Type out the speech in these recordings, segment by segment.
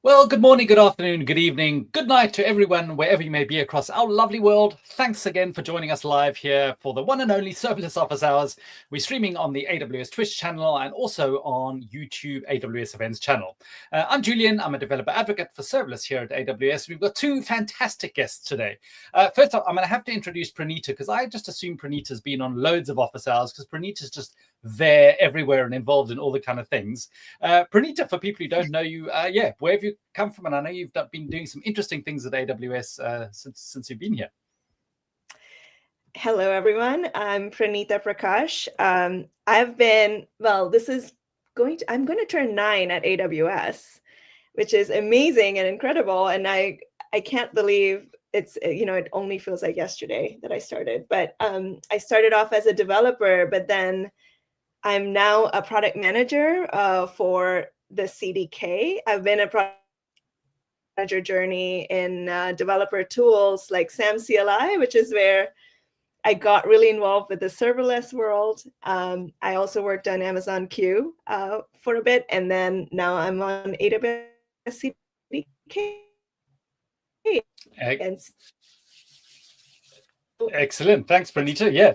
Well, good morning, good afternoon, good evening, good night to everyone, wherever you may be across our lovely world. Thanks again for joining us live here for the one and only Serverless Office Hours. We're streaming on the AWS Twitch channel and also on YouTube AWS Events channel. I'm Julian. I'm a developer advocate for Serverless here at AWS. We've got two fantastic guests today. First off, I'm going to have to introduce Praneeta because I just assume Praneeta's been on loads of office hours because Praneeta's just there everywhere and involved in all the kind of things. Praneeta, for people who don't know you, where have you come from? And I know you've been doing some interesting things at AWS since you've been here. Hello, everyone. I'm Praneeta Prakash. I'm going to turn 9 at AWS, which is amazing and incredible. And I can't believe it only feels like yesterday that I started. But I started off as a developer, but then I'm now a product manager for the CDK. I've been a product manager journey in developer tools like SAM CLI, which is where I got really involved with the serverless world. I also worked on Amazon Q for a bit, and then now I'm on AWS CDK. Excellent. Thanks, Praneeta. Yeah.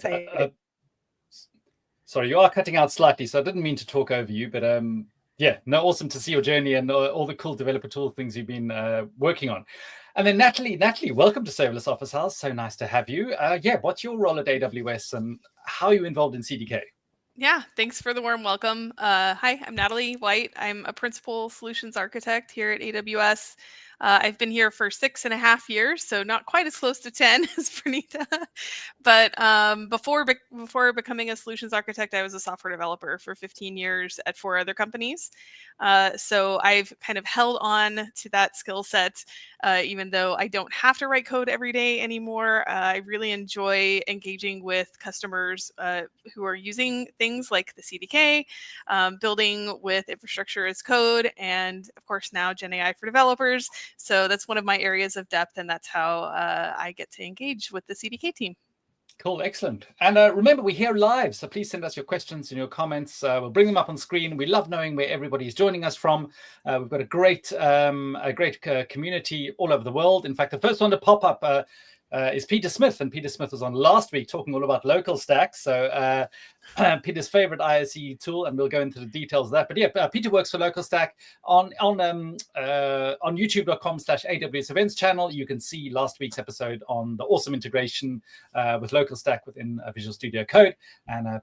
Sorry, you are cutting out slightly, so I didn't mean to talk over you, but awesome to see your journey and all the cool developer tool things you've been working on. And then Natalie, welcome to Serverless Office Hours. So nice to have you. What's your role at AWS and how are you involved in CDK? Yeah, thanks for the warm welcome. Hi, I'm Natalie White. I'm a principal solutions architect here at AWS. I've been here for 6.5 years, so not quite as close to 10 as Praneeta. But before becoming a solutions architect, I was a software developer for 15 years at 4 other companies. So I've kind of held on to that skill set, even though I don't have to write code every day anymore. I really enjoy engaging with customers who are using things like the CDK, building with infrastructure as code, and of course now GenAI for developers. So that's one of my areas of depth, and that's how I get to engage with the CDK team. Cool, excellent. And remember, we're here live, so please send us your questions and your comments. We'll bring them up on screen. We love knowing where everybody is joining us from. We've got a great community all over the world. In fact, the first one to pop up is Peter Smith, and Peter Smith was on last week talking all about local stacks. So Peter's favorite ISE tool, and we'll go into the details of that. But yeah, Peter works for Local Stack on youtube.com/AWS Events channel. You can see last week's episode on the awesome integration with Local Stack within Visual Studio Code, and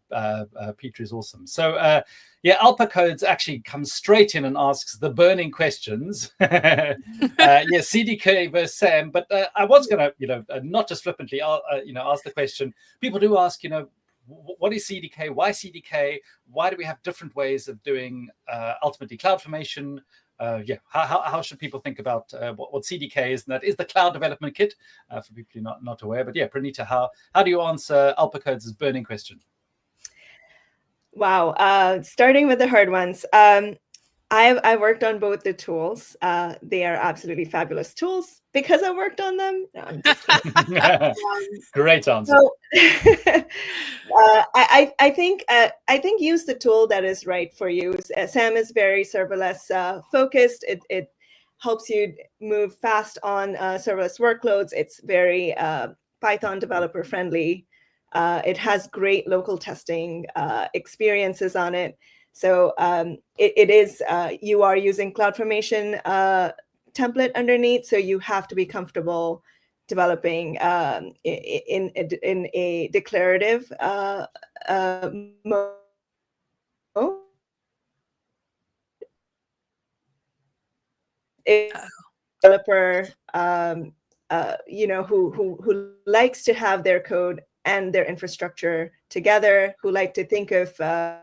Peter is awesome. So Alpa Codes actually comes straight in and asks the burning questions. CDK versus SAM. But I was going to, not just flippantly, ask the question. People do ask, what is CDK? Why CDK? Why do we have different ways of doing ultimately CloudFormation? How should people think about what CDK is? And that is the Cloud Development Kit for people who are not aware. But yeah, Praneeta, how do you answer Alpa Codes' burning question? Wow. Starting with the hard ones. I've worked on both the tools. They are absolutely fabulous tools because I worked on them. No, I'm just kidding. Great answer. So, I think use the tool that is right for you. SAM is very serverless focused. It helps you move fast on serverless workloads. It's very Python developer friendly. It has great local testing experiences on it. So it is, you are using CloudFormation template underneath, so you have to be comfortable developing in a declarative mode. Developer, who likes to have their code and their infrastructure together, who like to think of the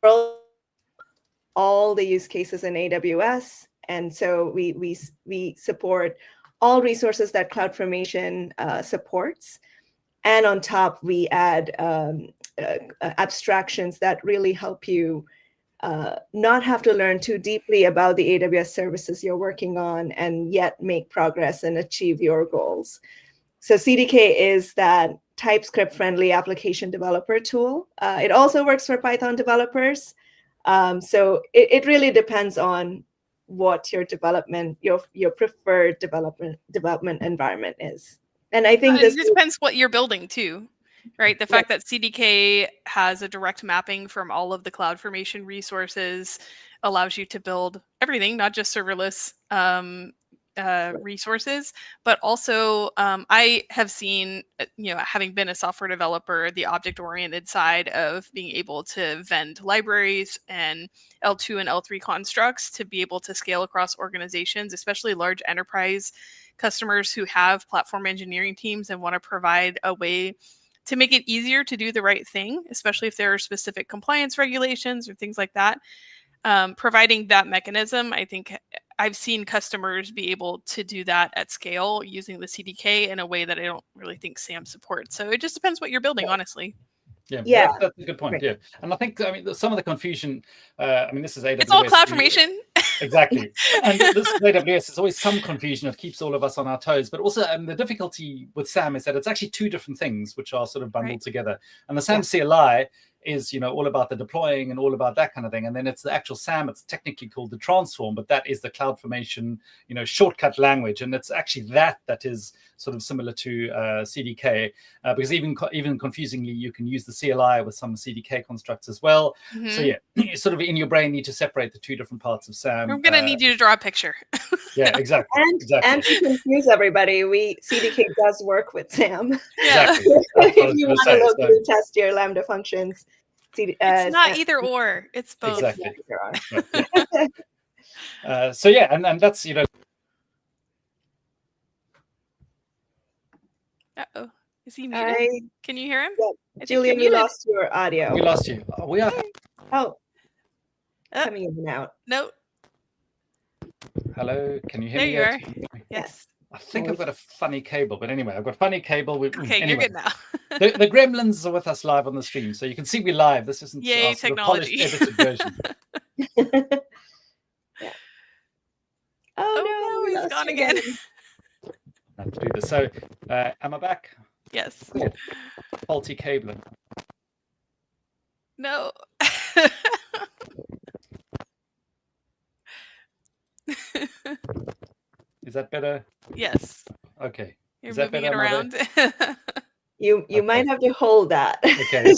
world, all the use cases in AWS, and so we support all resources that CloudFormation supports, and on top we add abstractions that really help you not have to learn too deeply about the AWS services you're working on and yet make progress and achieve your goals. So CDK is that TypeScript-friendly application developer tool. It also works for Python developers. So it really depends on what your preferred development environment is. And I think it just depends what you're building too, right? The fact that CDK has a direct mapping from all of the CloudFormation resources allows you to build everything, not just serverless resources, but also I have seen, having been a software developer, the object-oriented side of being able to vend libraries and L2 and L3 constructs to be able to scale across organizations, especially large enterprise customers who have platform engineering teams and want to provide a way to make it easier to do the right thing, especially if there are specific compliance regulations or things like that. Providing that mechanism, I think I've seen customers be able to do that at scale using the CDK in a way that I don't really think SAM supports. So it just depends what you're building, honestly. Yeah, that's a good point. Right. Yeah, and I think some of the confusion. This is AWS. It's all CloudFormation. Exactly, and this is AWS. There's always some confusion. It keeps all of us on our toes. But also, the difficulty with SAM is that it's actually two different things, which are sort of bundled together. And the SAM CLI is all about the deploying and all about that kind of thing, and then it's the actual SAM. It's technically called the transform, but that is the CloudFormation shortcut language, and it's actually that is sort of similar to CDK, because even confusingly, you can use the CLI with some CDK constructs as well. So yeah, you sort of in your brain need to separate the two different parts of SAM. I'm gonna need you to draw a picture. Yeah, exactly. And to confuse everybody, CDK does work with SAM. Yeah. Exactly. If you want to locally test your Lambda functions, it's not either or; it's both. Exactly. So yeah, and that's Uh-oh. Is he muted? Can you hear him? Yeah. Julian, we lost your audio. We lost you. We are. Coming in and out. Nope. Hello, can you hear me? There you are. Yes. I think I've got a funny cable, but anyway, I've got funny cable. Okay, anyway, you're good now. the gremlins are with us live on the stream, so you can see me live. This isn't Yay, our technology. polished, edited version. Oh no, he's gone again. I have to do this. So, am I back? Yes. Cool. Faulty cabling. No. Is that better? Yes. Okay. You're Is that moving better? it around. You might have to hold that. Okay.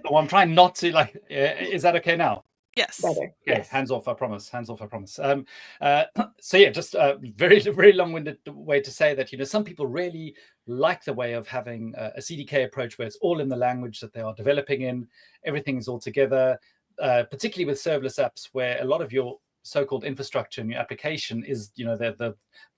Oh, I'm trying not to is that okay now? Yes. Better. Okay, Yes. hands off, I promise. Hands off, I promise. So yeah, just a very, very long-winded way to say that some people really like the way of having a CDK approach where it's all in the language that they are developing in. Everything is all together, particularly with serverless apps where a lot of your so-called infrastructure and your application is,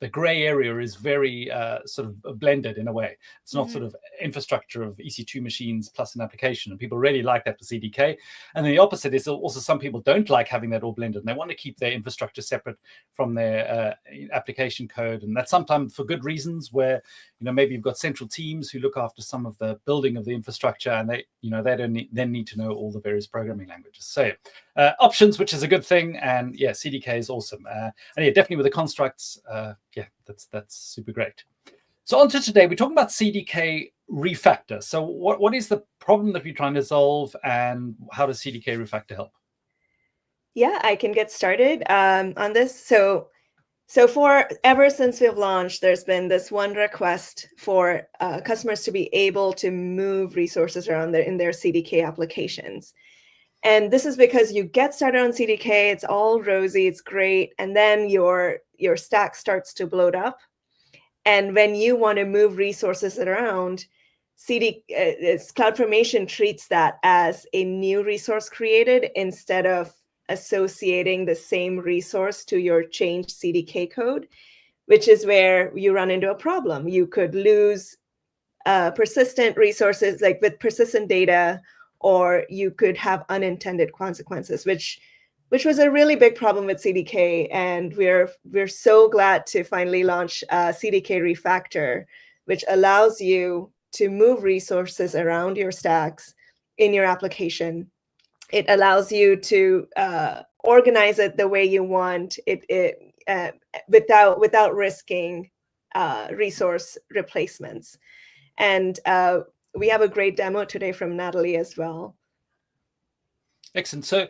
the gray area is very sort of blended in a way. It's not sort of infrastructure of EC2 machines plus an application, and people really like that for CDK. And then the opposite is also some people don't like having that all blended, and they want to keep their infrastructure separate from their application code. And that's sometimes for good reasons, where maybe you've got central teams who look after some of the building of the infrastructure, and they don't then need to know all the various programming languages. So options, which is a good thing, and yeah, CDK is awesome. And yeah, definitely with the constructs, yeah, that's super great. So on to today, we're talking about CDK Refactor. So what is the problem that we're trying to solve, and how does CDK Refactor help? Yeah, I can get started on this. So ever since we've launched, there's been this one request for customers to be able to move resources around in their CDK applications. And this is because you get started on CDK, it's all rosy, it's great, and then your stack starts to bloat up. And when you want to move resources around, CloudFormation treats that as a new resource created instead of associating the same resource to your changed CDK code, which is where you run into a problem. You could lose persistent resources, like with persistent data, or you could have unintended consequences, which was a really big problem with CDK. And we're so glad to finally launch CDK Refactor, which allows you to move resources around your stacks in your application. It allows you to organize it the way you want it without risking resource replacements. And we have a great demo today from Natalie as well. Excellent. So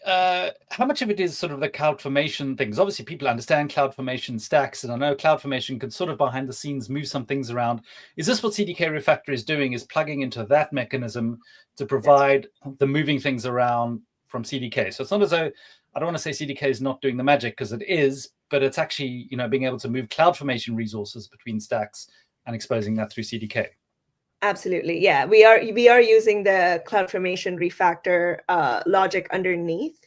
how much of it is sort of the CloudFormation things? Obviously, people understand CloudFormation stacks, and I know CloudFormation can sort of behind the scenes move some things around. Is this what CDK Refactor is doing, is plugging into that mechanism to provide the moving things around from CDK? So it's not as though, I don't want to say CDK is not doing the magic, because it is, but it's actually, being able to move CloudFormation resources between stacks and exposing that through CDK. Absolutely, yeah. We are using the CloudFormation refactor logic underneath,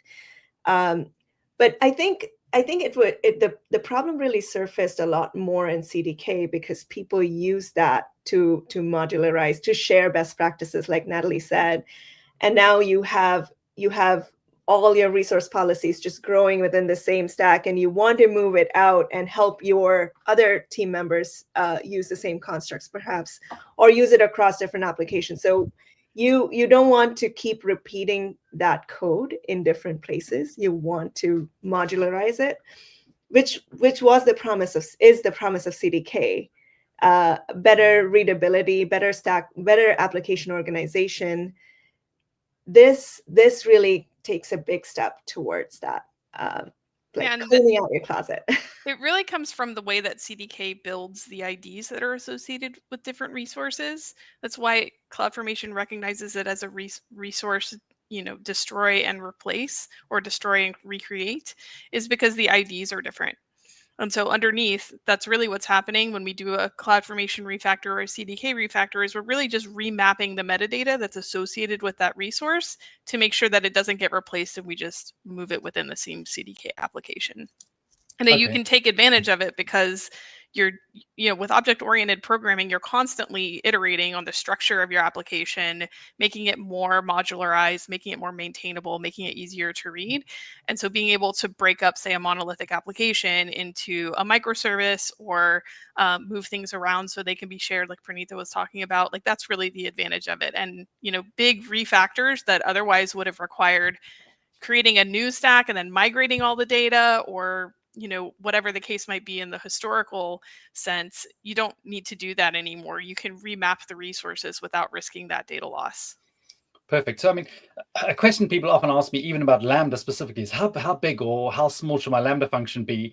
but I think the problem really surfaced a lot more in CDK because people use that to modularize, to share best practices, like Natalie said, and now you have all your resource policies just growing within the same stack, and you want to move it out and help your other team members use the same constructs, perhaps, or use it across different applications. So you don't want to keep repeating that code in different places. You want to modularize it, which is the promise of CDK. Better readability, better stack, better application organization. This really takes a big step towards that, cleaning out your closet. It really comes from the way that CDK builds the IDs that are associated with different resources. That's why CloudFormation recognizes it as a resource, destroy and replace, or destroy and recreate, is because the IDs are different. And so underneath, that's really what's happening when we do a CloudFormation refactor or a CDK refactor, is we're really just remapping the metadata that's associated with that resource to make sure that it doesn't get replaced and we just move it within the same CDK application. And then you can take advantage of it because you're, with object-oriented programming, you're constantly iterating on the structure of your application, making it more modularized, making it more maintainable, making it easier to read. And so being able to break up, say, a monolithic application into a microservice, or move things around so they can be shared, like Praneeta was talking about, like that's really the advantage of it. And, big refactors that otherwise would have required creating a new stack and then migrating all the data, or whatever the case might be in the historical sense, you don't need to do that anymore. You can remap the resources without risking that data loss. Perfect. So, a question people often ask me, even about Lambda specifically, is how big or how small should my Lambda function be?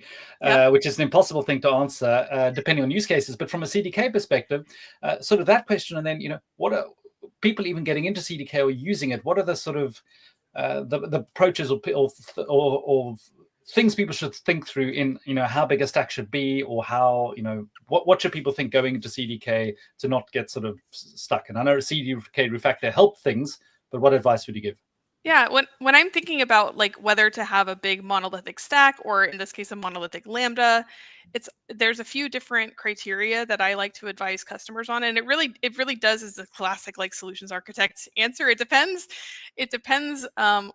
Which is an impossible thing to answer, depending on use cases. But from a CDK perspective, sort of that question, and then, what are people even getting into CDK or using it? What are the sort of the approaches or things people should think through in, how big a stack should be, or how, what should people think going into CDK to not get sort of stuck? And I know CDK Refactor helped things, but what advice would you give? Yeah, when I'm thinking about like whether to have a big monolithic stack, or in this case a monolithic Lambda, there's a few different criteria that I like to advise customers on, and it really does, is a classic like solutions architect answer. It depends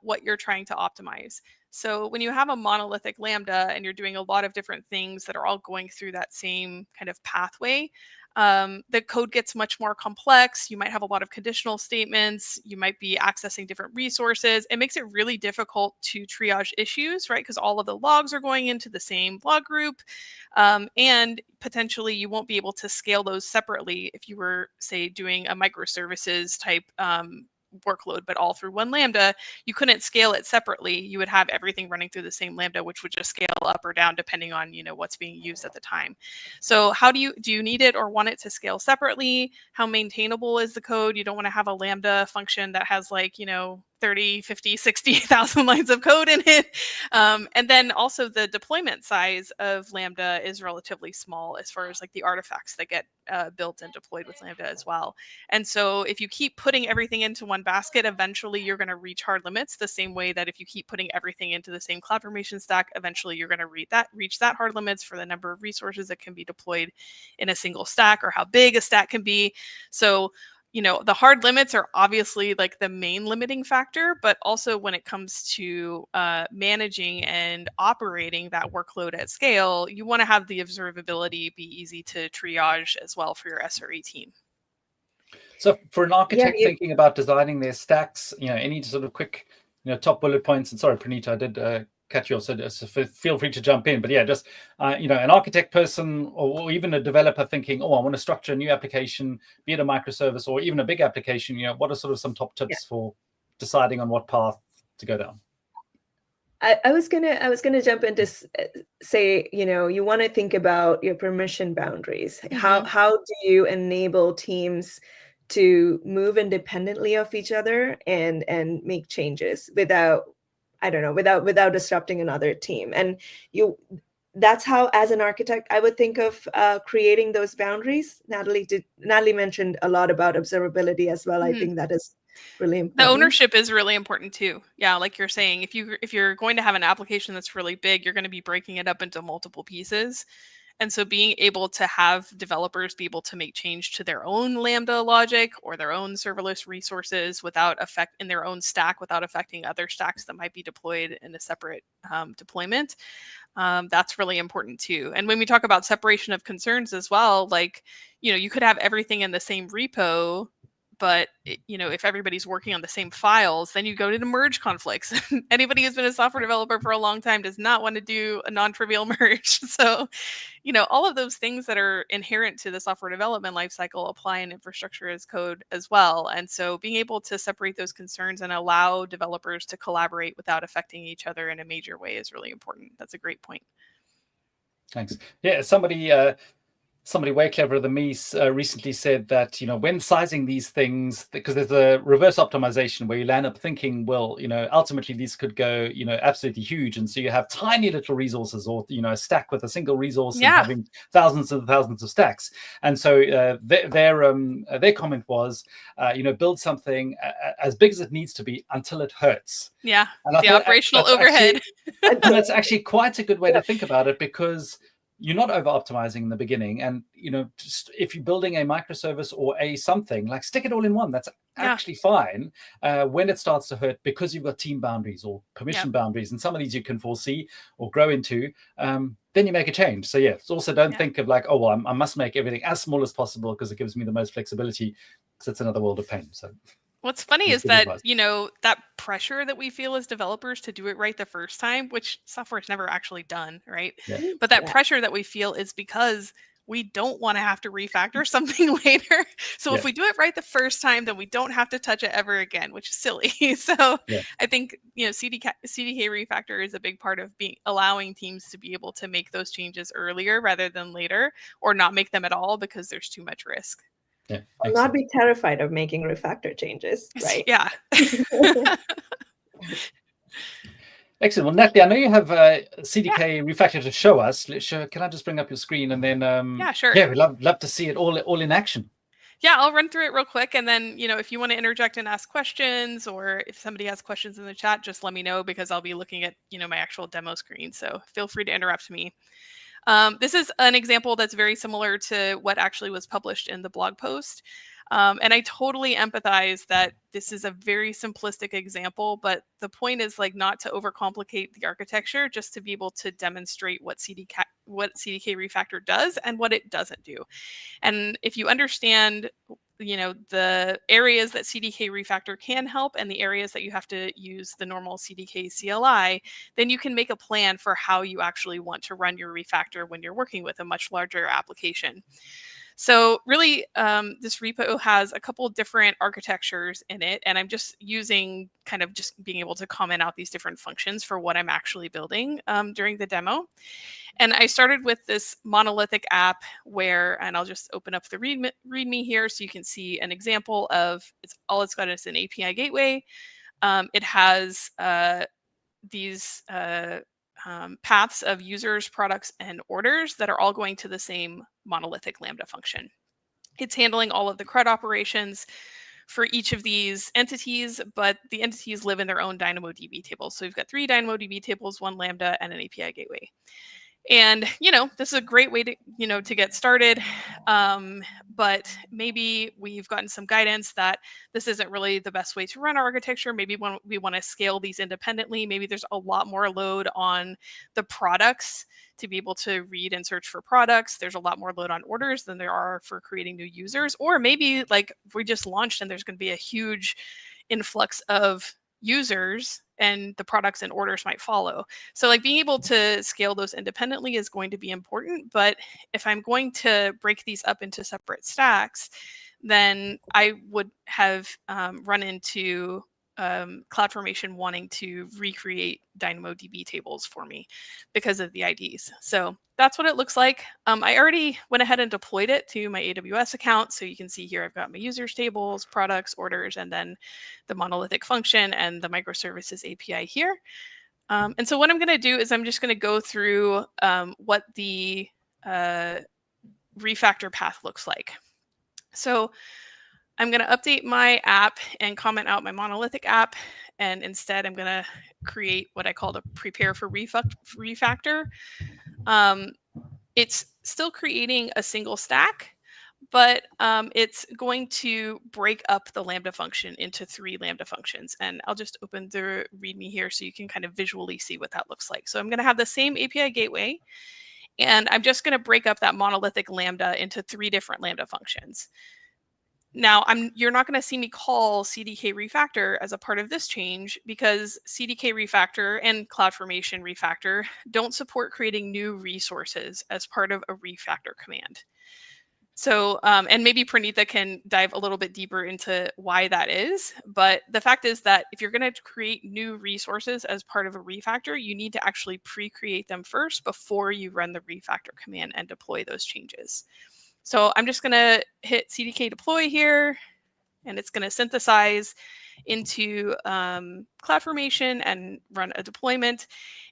what you're trying to optimize. So when you have a monolithic Lambda and you're doing a lot of different things that are all going through that same kind of pathway, the code gets much more complex. You might have a lot of conditional statements. You might be accessing different resources. It makes it really difficult to triage issues, right? Because all of the logs are going into the same log group. And potentially you won't be able to scale those separately if you were, say, doing a microservices type workload, but all through one Lambda. You couldn't scale it separately. You would have everything running through the same Lambda, which would just scale up or down depending on what's being used at the time. So how do you need it or want it to scale separately? How maintainable is the code? You don't want to have a Lambda function that has 30, 50, 60,000 lines of code in it. And then also the deployment size of Lambda is relatively small as far as like the artifacts that get built and deployed with Lambda as well. And so if you keep putting everything into one basket, eventually you're going to reach hard limits, the same way that if you keep putting everything into the same CloudFormation stack, eventually you're going to reach that hard limits for the number of resources that can be deployed in a single stack, or how big a stack can be. So the hard limits are obviously like the main limiting factor, but also when it comes to managing and operating that workload at scale, you want to have the observability be easy to triage as well for your SRE team. So for an architect thinking about designing their stacks, any sort of quick, top bullet points, and sorry, Praneeta, I did cut you off, so feel free to jump in. But yeah, just an architect person or even a developer thinking, oh, I want to structure a new application, be it a microservice or even a big application. What are sort of some top tips for deciding on what path to go down? I was gonna jump in to say, you want to think about your permission boundaries. How do you enable teams to move independently of each other and make changes without disrupting another team? And that's how, as an architect, I would think of creating those boundaries. Natalie mentioned a lot about observability as well. I think that is really important. The ownership is really important too. Yeah, like you're saying, if you're going to have an application that's really big, you're going to be breaking it up into multiple pieces. And so being able to have developers be able to make change to their own Lambda logic or their own serverless resources without effect in their own stack, without affecting other stacks that might be deployed in a separate deployment, that's really important too. And when we talk about separation of concerns as well, like, you could have everything in the same repo, but if everybody's working on the same files, then you go to the merge conflicts. Anybody who's been a software developer for a long time does not want to do a non-trivial merge. So, all of those things that are inherent to the software development lifecycle apply in infrastructure as code as well. And so being able to separate those concerns and allow developers to collaborate without affecting each other in a major way is really important. That's a great point. Thanks. Yeah, somebody way cleverer than me recently said that, when sizing these things, because there's a reverse optimization where you land up thinking, well, ultimately these could go, absolutely huge. And so you have tiny little resources or, a stack with a single resource and having thousands and thousands of stacks. And so their comment was, build something as big as it needs to be until it hurts. Yeah, and the operational overhead. That's actually quite a good way to think about it, because you're not over optimizing in the beginning. And, just if you're building a microservice or a something, like stick it all in one. That's actually fine. When it starts to hurt, because you've got team boundaries or permission boundaries, and some of these you can foresee or grow into, then you make a change. So yeah, also don't think of like, oh, well, I must make everything as small as possible because it gives me the most flexibility, because it's another world of pain. So what's funny is that, that pressure that we feel as developers to do it right the first time, which software is never actually done, right? Yeah. But that pressure that we feel is because we don't want to have to refactor something later. So if we do it right the first time, then we don't have to touch it ever again, which is silly. So I think, CDK Refactor is a big part of allowing teams to be able to make those changes earlier rather than later, or not make them at all because there's too much risk. Yeah, not be terrified of making refactor changes, right? Yeah. Excellent. Well, Natalie, I know you have CDK Refactor to show us. Can I just bring up your screen and then? Yeah, sure. Yeah, we'd love to see it all in action. Yeah, I'll run through it real quick, and then if you want to interject and ask questions, or if somebody has questions in the chat, just let me know, because I'll be looking at my actual demo screen. So feel free to interrupt me. This is an example that's very similar to what actually was published in the blog post. And I totally empathize that this is a very simplistic example, but the point is not to overcomplicate the architecture, just to be able to demonstrate what CDK Refactor does and what it doesn't do. And if you understand the areas that CDK Refactor can help and the areas that you have to use the normal CDK CLI, then you can make a plan for how you actually want to run your refactor when you're working with a much larger application. So really, this repo has a couple of different architectures in it, and I'm just using just being able to comment out these different functions for what I'm actually building during the demo. And I started with this monolithic app and I'll just open up the README here so you can see an example of all it's got is an API gateway. It has these paths of users, products, and orders that are all going to the same monolithic Lambda function. It's handling all of the CRUD operations for each of these entities, but the entities live in their own DynamoDB tables. So we've got 3 DynamoDB tables, 1 Lambda, and an API gateway. And, this is a great way to, to get started. But maybe we've gotten some guidance that this isn't really the best way to run our architecture. Maybe when we want to scale these independently, maybe there's a lot more load on the products to be able to read and search for products. There's a lot more load on orders than there are for creating new users. Or maybe we just launched and there's going to be a huge influx of users, and the products and orders might follow. So like being able to scale those independently is going to be important. But if I'm going to break these up into separate stacks, then I would have run into CloudFormation wanting to recreate DynamoDB tables for me because of the IDs. So that's what it looks like. I already went ahead and deployed it to my AWS account. So you can see here, I've got my users tables, products, orders, and then the monolithic function and the microservices API here. And so what I'm going to do is I'm just going to go through what the refactor path looks like. So I'm going to update my app and comment out my monolithic app. And instead, I'm going to create what I call the prepare for refactor. It's still creating a single stack, but it's going to break up the Lambda function into 3 Lambda functions. And I'll just open the README here so you can kind of visually see what that looks like. So I'm going to have the same API gateway, and I'm just going to break up that monolithic Lambda into 3 different Lambda functions. Now, you're not going to see me call CDK Refactor as a part of this change because CDK Refactor and CloudFormation Refactor don't support creating new resources as part of a refactor command. So, and maybe Praneeta can dive a little bit deeper into why that is. But the fact is that if you're going to create new resources as part of a refactor, you need to actually pre-create them first before you run the refactor command and deploy those changes. So I'm just going to hit CDK deploy here, and it's going to synthesize into CloudFormation and run a deployment.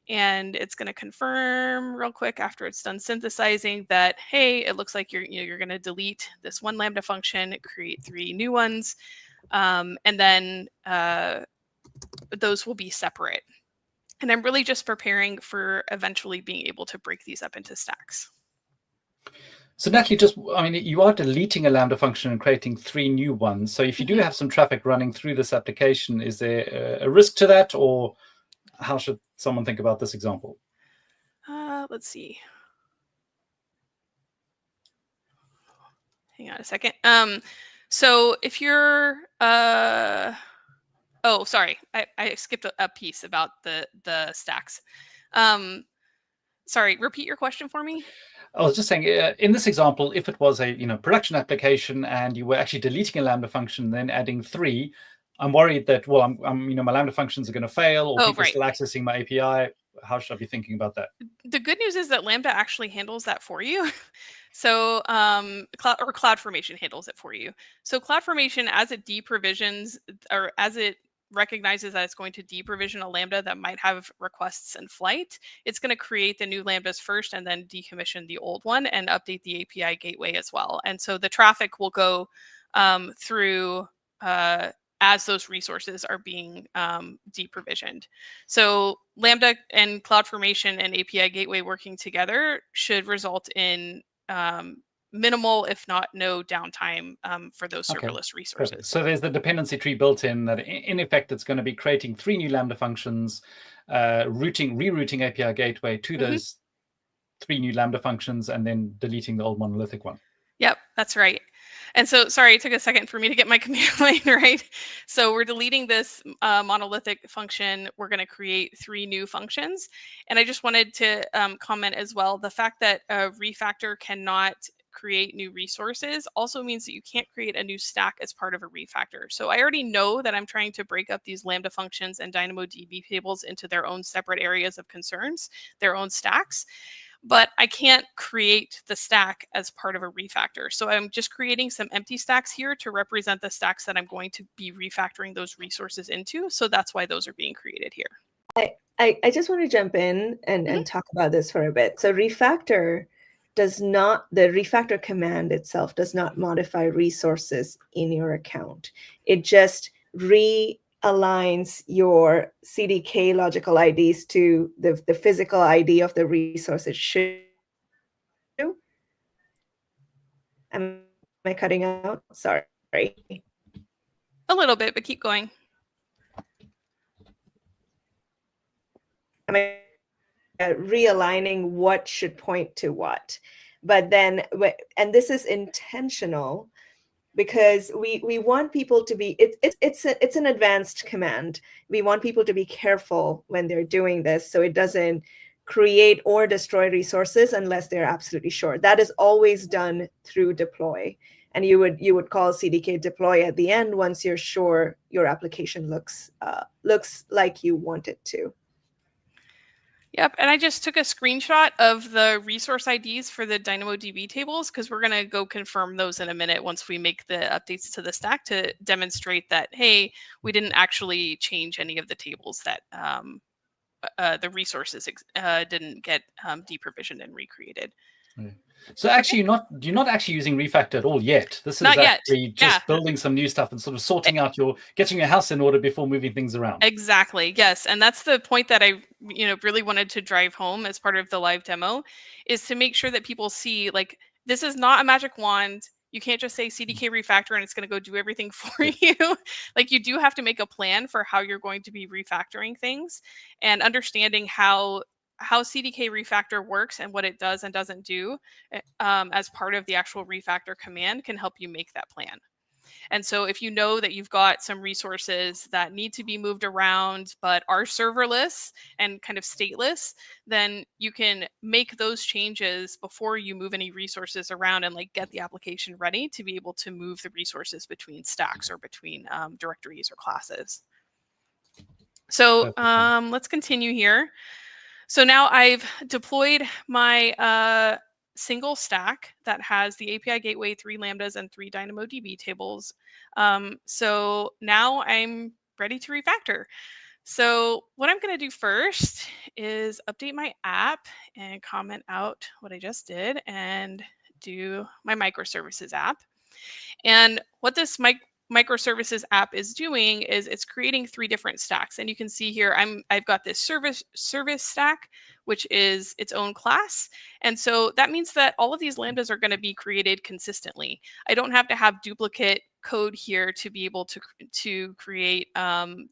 And it's going to confirm real quick after it's done synthesizing that, hey, it looks like you're going to delete this 1 Lambda function, create 3 new ones, and then those will be separate. And I'm really just preparing for eventually being able to break these up into stacks. So Natalie, you are deleting a Lambda function and creating 3 new ones. So if you do have some traffic running through this application, is there a risk to that, or how should someone think about this example? Let's see. Hang on a second. So if you're, oh, sorry, I skipped a piece about the stacks. Sorry, repeat your question for me. I was just saying, in this example, if it was a production application and you were actually deleting a Lambda function and then adding 3, I'm worried that, well, my Lambda functions are going to fail, or people are still accessing my API. How should I be thinking about that? The good news is that Lambda actually handles that for you. So CloudFormation handles it for you. So CloudFormation, as it deprovisions, or as it recognizes that it's going to deprovision a Lambda that might have requests in flight, it's going to create the new Lambdas first and then decommission the old one and update the API gateway as well. And so the traffic will go through as those resources are being deprovisioned. So Lambda and CloudFormation and API gateway working together should result in minimal, if not no, downtime for those serverless resources. Perfect. So there's the dependency tree built in that, in effect, it's going to be creating 3 new Lambda functions, rerouting API gateway to those 3 new Lambda functions, and then deleting the old monolithic one. Yep, that's right. And so, sorry, it took a second for me to get my command line right. So we're deleting this monolithic function. We're going to create 3 new functions. And I just wanted to comment as well, the fact that a refactor cannot create new resources also means that you can't create a new stack as part of a refactor. So I already know that I'm trying to break up these Lambda functions and DynamoDB tables into their own separate areas of concerns, their own stacks. But I can't create the stack as part of a refactor. So I'm just creating some empty stacks here to represent the stacks that I'm going to be refactoring those resources into. So that's why those are being created here. I just want to jump in and talk about this for a bit. So refactor does not, the refactor command itself does not modify resources in your account. It just realigns your CDK logical IDs to the physical ID of the resource it should. Am I cutting out? Sorry. A little bit, but keep going. Am I realigning what should point to what? But then, and this is intentional, because we want people to be, it's an advanced command. We want people to be careful when they're doing this, so it doesn't create or destroy resources unless they're absolutely sure. That is always done through deploy. And you would call CDK deploy at the end once you're sure your application looks like you want it to. Yep, and I just took a screenshot of the resource IDs for the DynamoDB tables because we're going to go confirm those in a minute once we make the updates to the stack to demonstrate that, hey, we didn't actually change any of the tables that the resources didn't get deprovisioned and recreated. So actually, you're not actually using refactor at all yet. This is Not yet. actually just building some new stuff and sort of sorting out getting your house in order before moving things around. Exactly. Yes, and that's the point that I really wanted to drive home as part of the live demo, is to make sure that people see, like, this is not a magic wand. You can't just say CDK refactor and it's going to go do everything for you. Like, you do have to make a plan for how you're going to be refactoring things, and understanding how CDK refactor works and what it does and doesn't do as part of the actual refactor command can help you make that plan. And so if you know that you've got some resources that need to be moved around but are serverless and kind of stateless, then you can make those changes before you move any resources around and like get the application ready to be able to move the resources between stacks or between directories or classes. So let's continue here. So now I've deployed my single stack that has the API gateway, 3 Lambdas, and 3 DynamoDB tables. So now I'm ready to refactor. So what I'm going to do first is update my app and comment out what I just did and do my microservices app. And what this microservices app is doing is it's creating 3 different stacks. And you can see here I've got this service stack, which is its own class. And so that means that all of these lambdas are going to be created consistently. I don't have to have duplicate code here to be able to create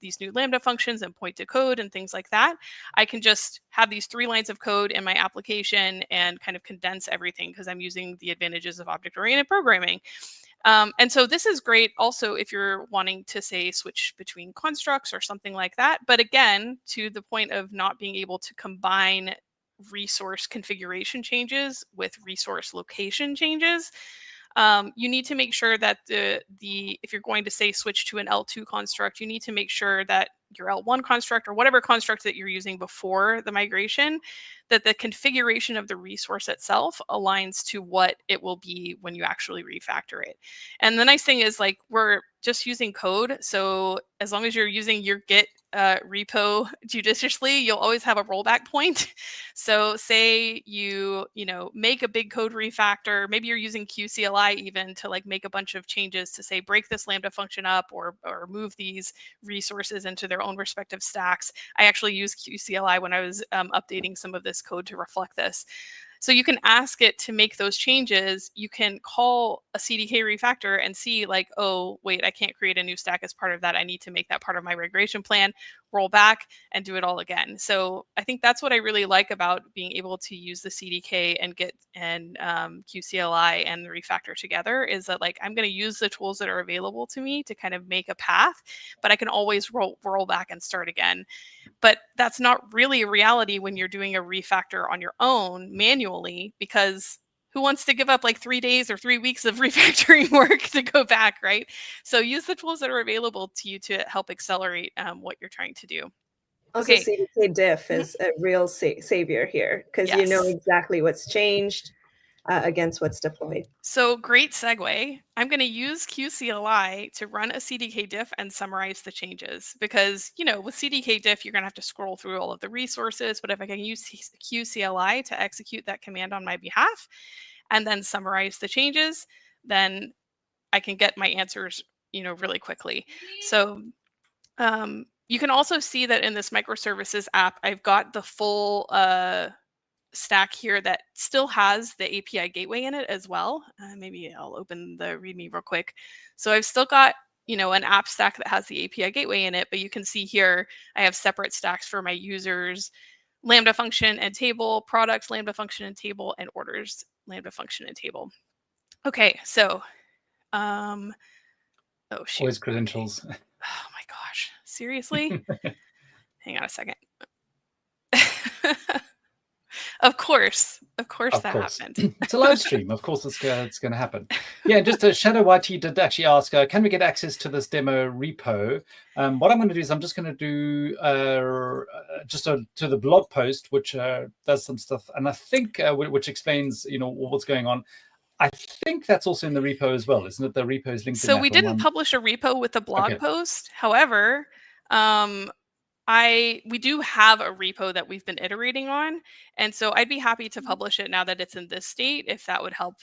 these new lambda functions and point to code and things like that. I can just have these 3 lines of code in my application and kind of condense everything because I'm using the advantages of object-oriented programming. And so this is great also if you're wanting to, say, switch between constructs or something like that. But again, to the point of not being able to combine resource configuration changes with resource location changes, you need to make sure that if you're going to, say, switch to an L2 construct, you need to make sure that your L1 construct or whatever construct that you're using before the migration, that the configuration of the resource itself aligns to what it will be when you actually refactor it. And the nice thing is, like, we're just using code. So as long as you're using your Git repo judiciously, you'll always have a rollback point. So say you make a big code refactor, maybe you're using QCLI even to like make a bunch of changes to, say, break this Lambda function up or move these resources into their own respective stacks. I actually used QCLI when I was updating some of this code to reflect this. So you can ask it to make those changes. You can call a CDK refactor and see, like, oh, wait, I can't create a new stack as part of that. I need to make that part of my migration plan, roll back and do it all again. So I think that's what I really like about being able to use the CDK and Git and QCLI and the refactor together, is that, like, I'm going to use the tools that are available to me to kind of make a path, but I can always roll back and start again. But that's not really a reality when you're doing a refactor on your own manually, because who wants to give up like 3 days or 3 weeks of refactoring work to go back, right? So use the tools that are available to you to help accelerate what you're trying to do. Also, Okay. CDK diff is a real savior here, because you know exactly what's changed against what's deployed. So great segue. I'm going to use QCLI to run a CDK diff and summarize the changes, because, with CDK diff, you're going to have to scroll through all of the resources. But if I can use QCLI to execute that command on my behalf and then summarize the changes, then I can get my answers, really quickly. So you can also see that in this microservices app, I've got the full stack here that still has the API gateway in it as well. Maybe I'll open the README real quick. So I've still got, an app stack that has the API gateway in it, but you can see here I have separate stacks for my users, Lambda function and table, products, Lambda function and table, and orders, Lambda function and table. Okay, so Oh shoot. Always credentials. Oh my gosh. Seriously? Hang on a second. Of course that happened. It's a live stream. Of course, it's going to happen. Yeah, just Shadow YT did actually ask, can we get access to this demo repo? What I'm going to do is I'm just going to do to the blog post, which does some stuff, and I think which explains what's going on. I think that's also in the repo as well, isn't it? The repo is linked. So we didn't publish a repo with the blog post. However, we do have a repo that we've been iterating on, and so I'd be happy to publish it now that it's in this state, if that would help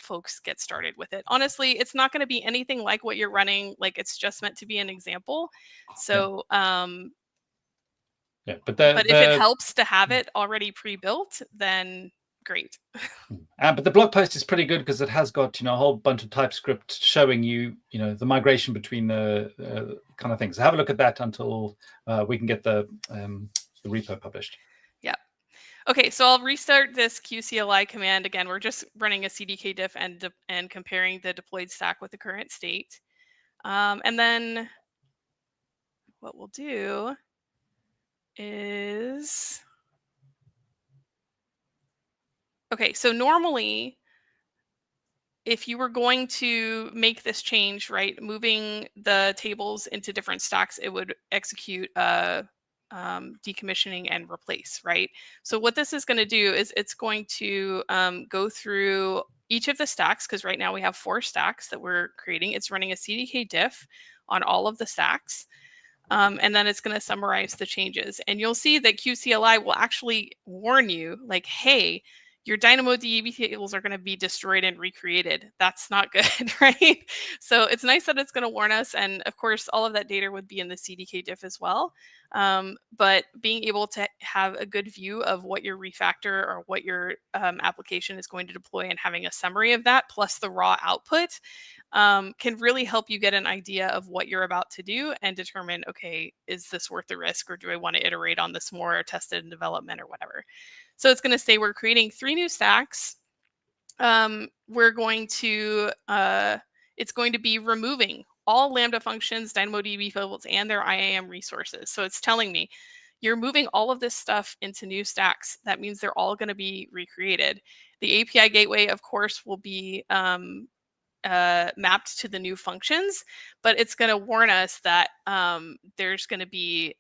folks get started with it. Honestly, it's not going to be anything like what you're running. Like, it's just meant to be an example. So yeah, but if it helps to have it already pre-built, then great. But the blog post is pretty good because it has got a whole bunch of TypeScript showing you the migration between the kind of things. So have a look at that until we can get the repo published. Yeah. Okay, so I'll restart this QCLI command again. We're just running a CDK diff and comparing the deployed stack with the current state. And then what we'll do is, okay, so normally, if you were going to make this change, right, moving the tables into different stacks, it would execute decommissioning and replace, right? So what this is going to do is it's going to go through each of the stacks, because right now we have 4 stacks that we're creating. It's running a CDK diff on all of the stacks. And then it's going to summarize the changes. And you'll see that QCLI will actually warn you, like, hey, your DynamoDB tables are going to be destroyed and recreated. That's not good, right? So it's nice that it's going to warn us. And of course, all of that data would be in the CDK diff as well. But being able to have a good view of what your refactor or what your application is going to deploy and having a summary of that, plus the raw output, can really help you get an idea of what you're about to do and determine, okay, is this worth the risk, or do I want to iterate on this more, or test it in development or whatever? So it's going to say we're creating 3 new stacks. We're going to, it's going to be removing all Lambda functions, DynamoDB tables, and their IAM resources. So it's telling me you're moving all of this stuff into new stacks. That means they're all going to be recreated. The API gateway, of course, will be mapped to the new functions, but it's going to warn us that there's going to be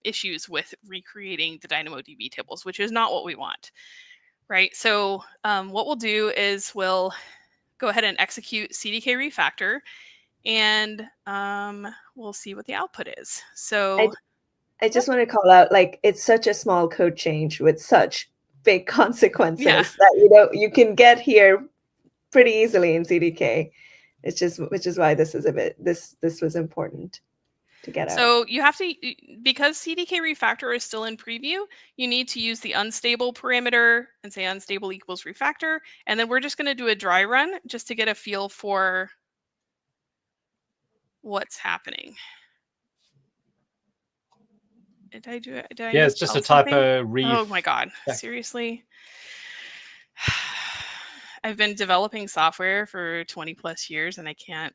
issues with recreating the DynamoDB tables, which is not what we want, right? So what we'll do is we'll go ahead and execute CDK Refactor, and we'll see what the output is. So I just want to call out, like, it's such a small code change with such big consequences that you can get here pretty easily in CDK. It's just, which is why this is this was important to get out. So you have to, because CDK Refactor is still in preview, you need to use the unstable parameter and say unstable equals refactor. And then we're just going to do a dry run just to get a feel for what's happening. Did I do it? Yeah, it's just a typo. Oh my God, seriously? I've been developing software for 20 plus years and I can't.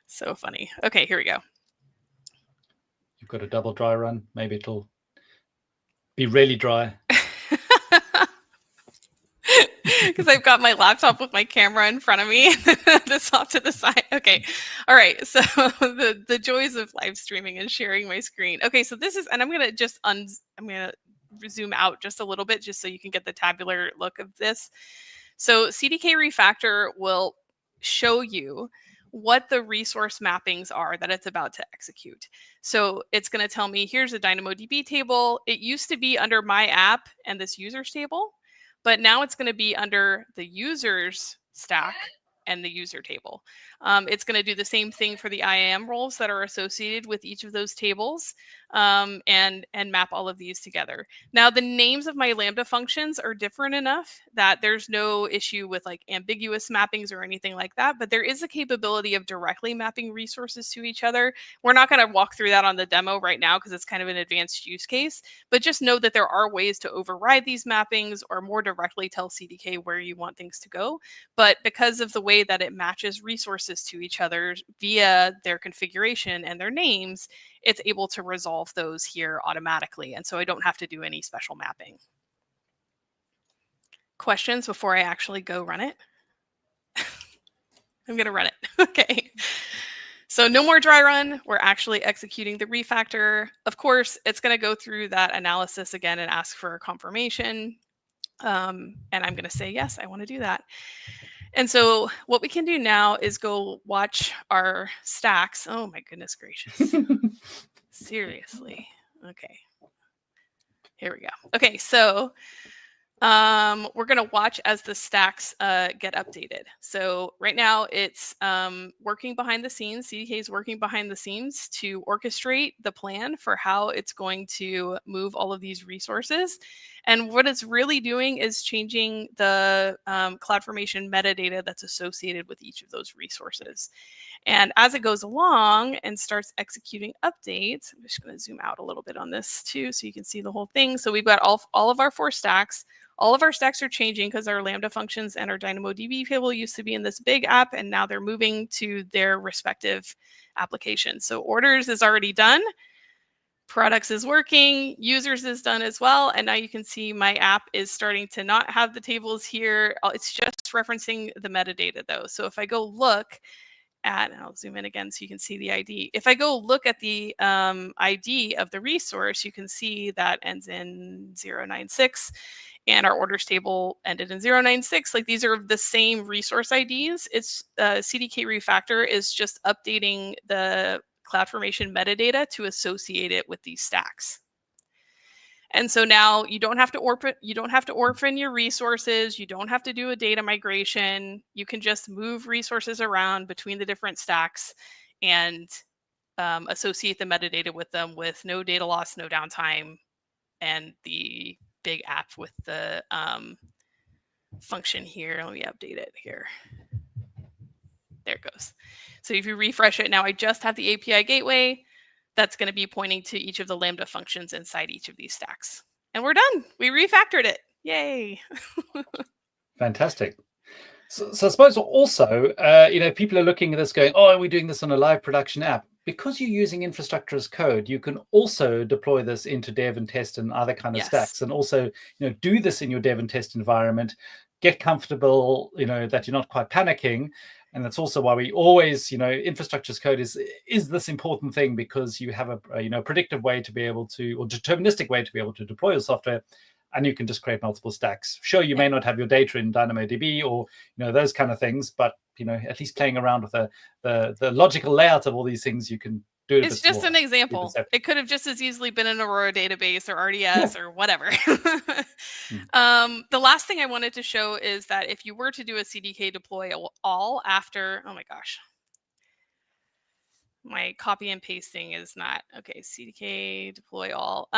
So funny. Okay, here we go. You've got a double dry run. Maybe it'll be really dry. Because I've got my laptop with my camera in front of me, this off to the side. Okay, all right. So the joys of live streaming and sharing my screen. Okay, so this is, and I'm gonna just I'm gonna zoom out just a little bit just so you can get the tabular look of this. So CDK Refactor will show you what the resource mappings are that it's about to execute. So it's going to tell me, here's a DynamoDB table. It used to be under my app and this users table, but now it's going to be under the users stack and the user table. It's going to do the same thing for the IAM roles that are associated with each of those tables, and map all of these together. Now, the names of my Lambda functions are different enough that there's no issue with like ambiguous mappings or anything like that, but there is a capability of directly mapping resources to each other. We're not going to walk through that on the demo right now because it's kind of an advanced use case, but just know that there are ways to override these mappings or more directly tell CDK where you want things to go. But because of the way that it matches resources to each other via their configuration and their names, it's able to resolve those here automatically. And so I don't have to do any special mapping. Questions before I actually go run it? I'm going to run it. Okay. So no more dry run. We're actually executing the refactor. Of course, it's going to go through that analysis again and ask for a confirmation. And I'm going to say, yes, I want to do that. And so what we can do now is go watch our stacks. Oh my goodness gracious. Seriously. Okay. Here we go. Okay, so we're going to watch as the stacks get updated. So right now it's working behind the scenes. CDK is working behind the scenes to orchestrate the plan for how it's going to move all of these resources. And what it's really doing is changing the CloudFormation metadata that's associated with each of those resources. And as it goes along and starts executing updates, I'm just going to zoom out a little bit on this too so you can see the whole thing. So we've got all of our 4 stacks. All of our stacks are changing because our Lambda functions and our DynamoDB table used to be in this big app, and now they're moving to their respective applications. So orders is already done. Products is working, users is done as well. And now you can see my app is starting to not have the tables here. It's just referencing the metadata though. So if I go look at, and I'll zoom in again so you can see the ID. If I go look at the ID of the resource, you can see that ends in 096 and our orders table ended in 096. Like these are the same resource IDs. It's CDK Refactor is just updating the CloudFormation metadata to associate it with these stacks. And so now you don't have to orphan your resources. You don't have to do a data migration. You can just move resources around between the different stacks and associate the metadata with them with no data loss, no downtime, and the big app with the function here. Let me update it here. There it goes. So if you refresh it now, I just have the API gateway that's going to be pointing to each of the Lambda functions inside each of these stacks. And we're done. We refactored it. Yay. Fantastic. So I suppose also, people are looking at this going, oh, are we doing this on a live production app? Because you're using infrastructure as code, you can also deploy this into dev and test and other kind of stacks, and also, do this in your dev and test environment, get comfortable, that you're not quite panicking. And that's also why we always, infrastructure as code is this important thing, because you have a predictive way to be able to, or deterministic way to be able to deploy your software. And you can just create multiple stacks. Sure, you may not have your data in DynamoDB or those kind of things, but at least playing around with the logical layout of all these things, you can do it. It's just an example. It could have just as easily been an Aurora database or RDS or whatever. The last thing I wanted to show is that if you were to do a CDK deploy all after, oh my gosh, my copy and pasting is not okay. CDK deploy all.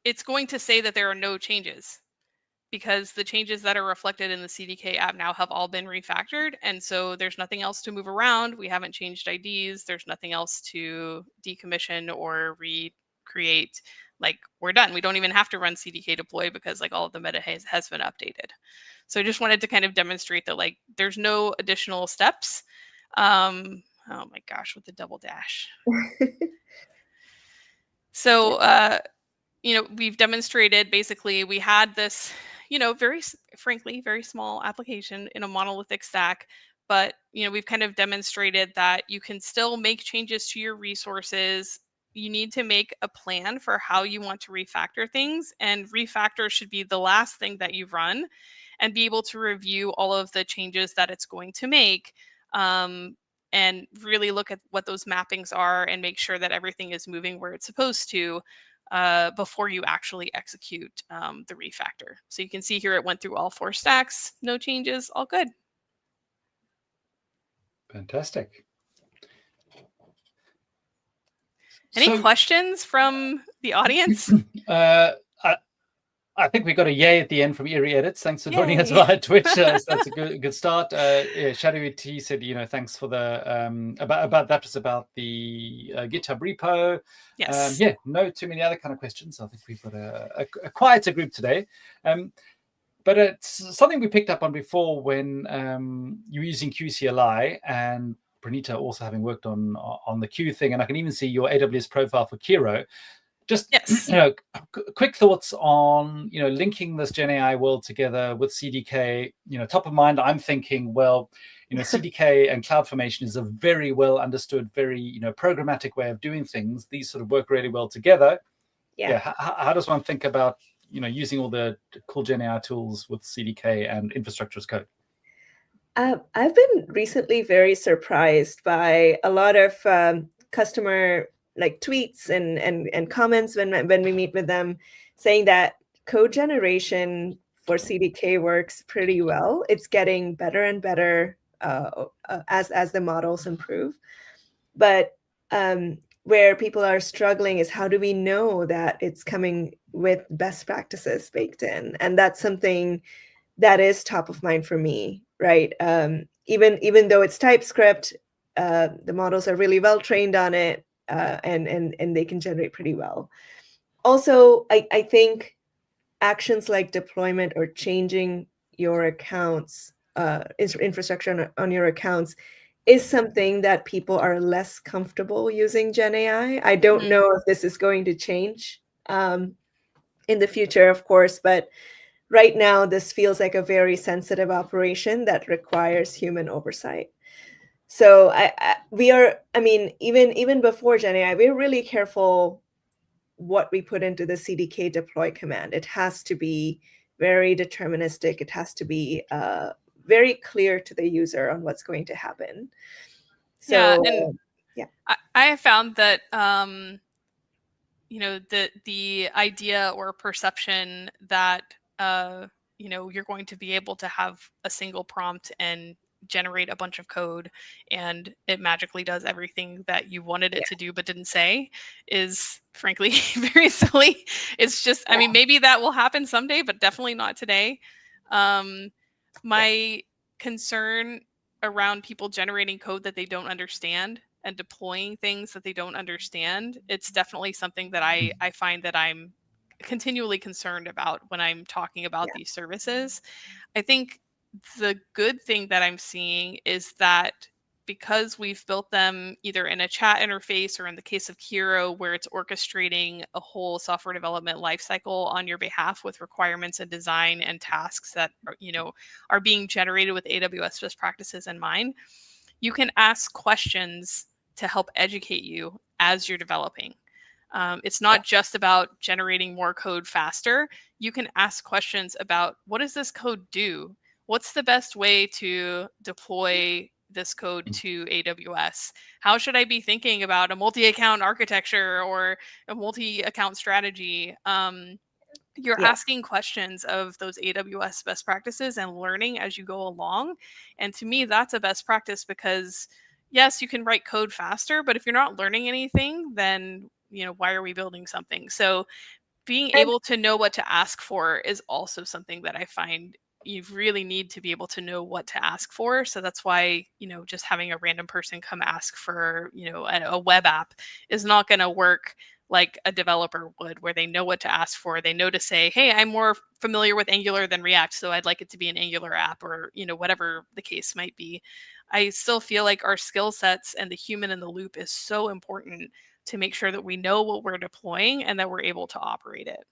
It's going to say that there are no changes because the changes that are reflected in the CDK app now have all been refactored. And so there's nothing else to move around. We haven't changed IDs. There's nothing else to decommission or recreate. Like we're done. We don't even have to run CDK deploy because like all of the meta has been updated. So I just wanted to kind of demonstrate that like there's no additional steps. Oh my gosh, with the double dash. So, we've demonstrated basically we had this, very frankly, very small application in a monolithic stack. But, we've kind of demonstrated that you can still make changes to your resources. You need to make a plan for how you want to refactor things. And refactor should be the last thing that you run and be able to review all of the changes that it's going to make. And really look at what those mappings are and make sure that everything is moving where it's supposed to before you actually execute the refactor. So you can see here it went through all 4 stacks, no changes, all good. Fantastic. Any questions from the audience? I think we got a yay at the end from Eerie Edits. Thanks for joining us via Twitch. So that's a good start. Shadowy T said, thanks for the about that was about the GitHub repo. Yes. No too many other kind of questions. I think we've got a quieter group today. But it's something we picked up on before when you were using QCLI, and Praneeta also having worked on the Q thing, and I can even see your AWS profile for Kiro. Just quick thoughts on linking this GenAI world together with CDK. Top of mind, I'm thinking, CDK and CloudFormation is a very well understood, very programmatic way of doing things. These sort of work really well together. How does one think about using all the cool GenAI tools with CDK and infrastructure as code? I've been recently very surprised by a lot of customer tweets and comments when we meet with them, saying that code generation for CDK works pretty well. It's getting better and better as the models improve. But where people are struggling is, how do we know that it's coming with best practices baked in? And that's something that is top of mind for me, right? Even though it's TypeScript, the models are really well trained on it, and they can generate pretty well. Also, I think actions like deployment or changing your accounts, infrastructure on your accounts, is something that people are less comfortable using GenAI. I don't know if this is going to change in the future, of course, but right now this feels like a very sensitive operation that requires human oversight. So even before GenAI, we're really careful what we put into the CDK deploy command. It has to be very deterministic. It has to be very clear to the user on what's going to happen. So I have found that the idea or perception that you're going to be able to have a single prompt and generate a bunch of code and it magically does everything that you wanted it to do but didn't say is frankly very silly. It's just, I mean, maybe that will happen someday, but definitely not today. My concern around people generating code that they don't understand and deploying things that they don't understand, it's definitely something that I find that I'm continually concerned about when I'm talking about these services. I think the good thing that I'm seeing is that because we've built them either in a chat interface or in the case of Kiro, where it's orchestrating a whole software development lifecycle on your behalf with requirements and design and tasks that are being generated with AWS best practices in mind, you can ask questions to help educate you as you're developing. It's not just about generating more code faster. You can ask questions about, what does this code do? What's the best way to deploy this code to AWS? How should I be thinking about a multi-account architecture or a multi-account strategy? You're asking questions of those AWS best practices and learning as you go along. And to me, that's a best practice because yes, you can write code faster, but if you're not learning anything, then why are we building something? So being able to know what to ask for is also something that I find you really need to be able to know what to ask for. So that's why, just having a random person come ask for, a web app is not going to work like a developer would, where they know what to ask for. They know to say, hey, I'm more familiar with Angular than React, so I'd like it to be an Angular app, or, whatever the case might be. I still feel like our skill sets and the human in the loop is so important to make sure that we know what we're deploying and that we're able to operate it.